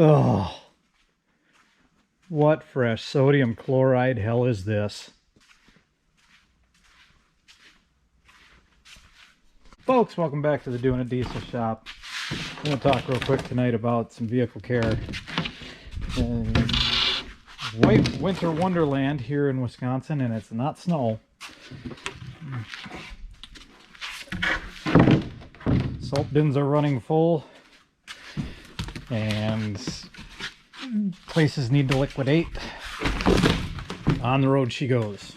Oh, what fresh sodium chloride hell is this? Folks, welcome back to the Doing It Diesel Shop. I'm going to talk real quick tonight about some vehicle care. White winter wonderland here in Wisconsin, and it's not snow. Salt bins are running full, and places need to liquidate. On the road she goes.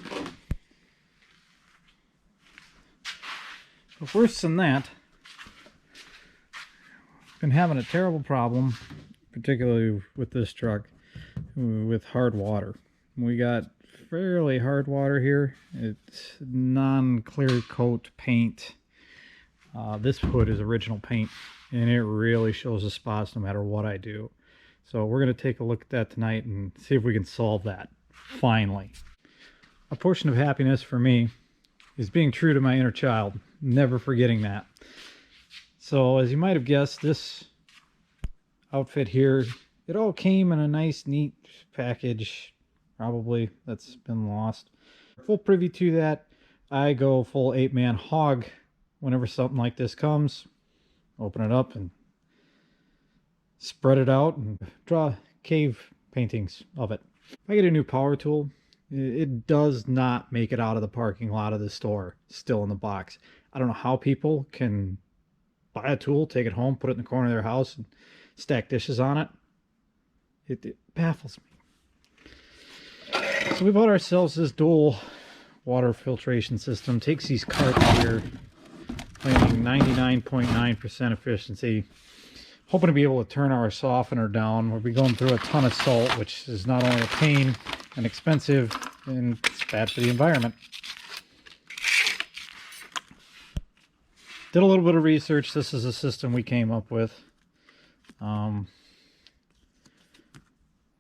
But worse than that, been having a terrible problem, particularly with this truck, with hard water. We got fairly hard water here. It's non-clear coat paint. This hood is original paint, and it really shows the spots no matter what I do. So we're going to take a look at that tonight and see if we can solve that, finally. A portion of happiness for me is being true to my inner child, never forgetting that. So as you might have guessed, this outfit here, it all came in a nice, neat package, probably, that's been lost. Full privy to that, I go full 8-man hog whenever something like this comes. Open it up and spread it out and draw cave paintings of it. If I get a new power tool, it does not make it out of the parking lot of the store, still in the box. I don't know how people can buy a tool, take it home, put it in the corner of their house, and stack dishes on it. It baffles me. So we bought ourselves this dual water filtration system. Takes these carts here, claiming 99.9% efficiency. Hoping to be able to turn our softener down. We'll be going through a ton of salt, which is not only a pain and expensive, and it's bad for the environment. Did a little bit of research. This is a system we came up with.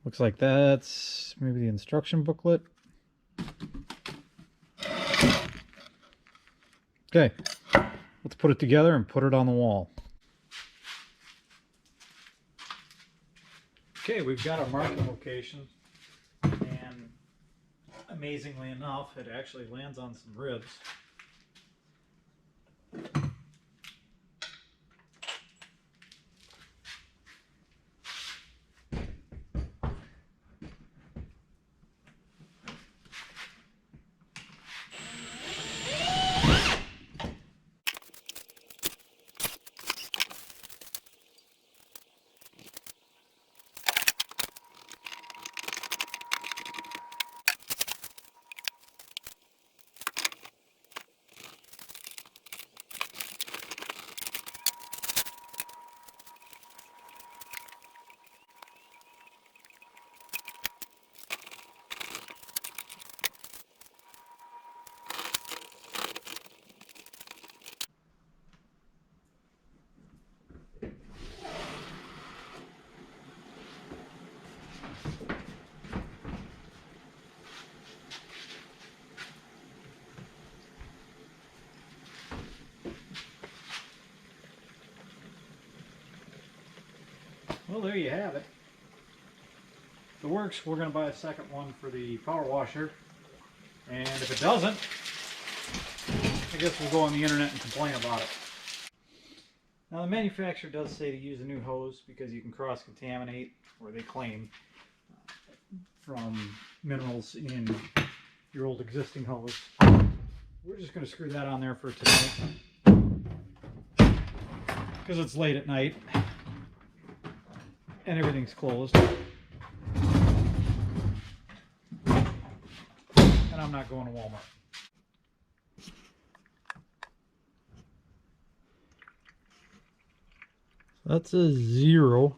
Looks like that's maybe the instruction booklet. Okay, let's put it together and put it on the wall. Okay, we've got our marking location, and amazingly enough, it actually lands on some ribs. Well, there you have it. If it works, we're going to buy a second one for the power washer. And if it doesn't, I guess we'll go on the internet and complain about it. Now, the manufacturer does say to use a new hose because you can cross-contaminate, or they claim, from minerals in your old existing hose. We're just going to screw that on there for tonight because it's late at night and everything's closed, and I'm not going to Walmart. That's a 0.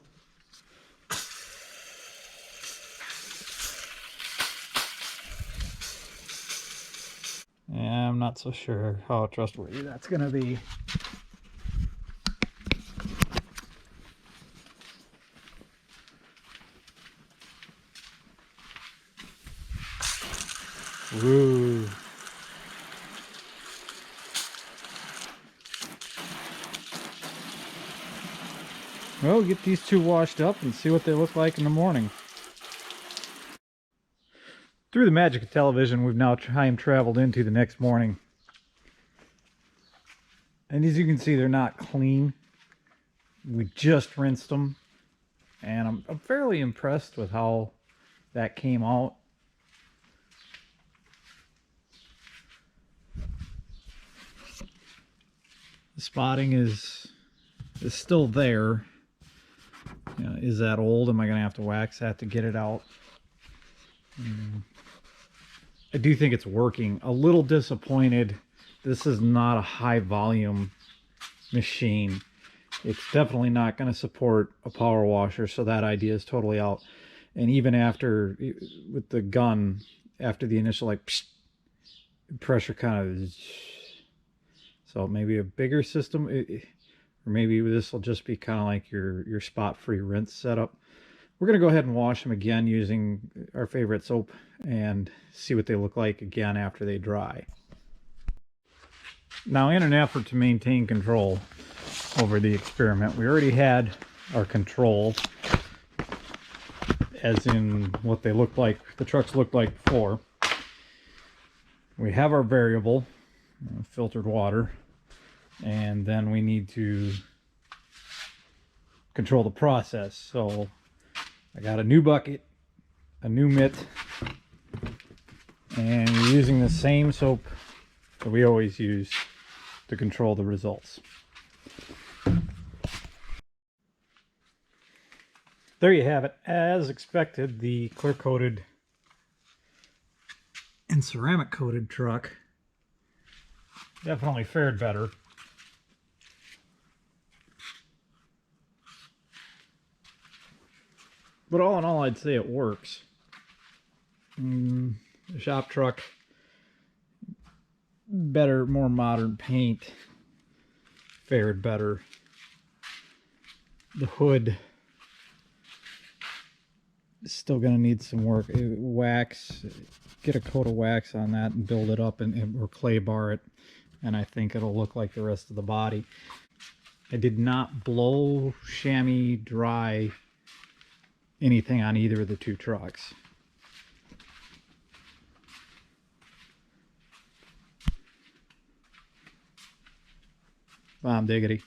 Yeah, I'm not so sure how trustworthy that's going to be. Ooh. Well, get these two washed up and see what they look like in the morning. Through the magic of television, we've now time traveled into the next morning. And as you can see, they're not clean. We just rinsed them. And I'm fairly impressed with how that came out. The spotting is still there. You know, is that old? Am I going to have to wax that to get it out? I do think it's working. A little disappointed. This is not a high volume machine. It's definitely not going to support a power washer, so that idea is totally out. And even after, with the gun, after the initial like psh, pressure kind of, so maybe a bigger system, or maybe this will just be kind of like your spot-free rinse setup. We're going to go ahead and wash them again using our favorite soap and see what they look like again after they dry. Now, in an effort to maintain control over the experiment, we already had our control, as in what they looked like, the trucks looked like before. We have our variable, filtered water, and then we need to control the process. So I got a new bucket, a new mitt, and we're using the same soap that we always use to control the results. There you have it. As expected, the clear coated and ceramic coated truck definitely fared better. But all in all, I'd say it works. The shop truck, better, more modern paint, fared better. The hood is still going to need some work. Wax, get a coat of wax on that and build it up, or clay bar it, and I think it'll look like the rest of the body. I did not blow, chamois, dry anything on either of the two trucks. Bomb diggity.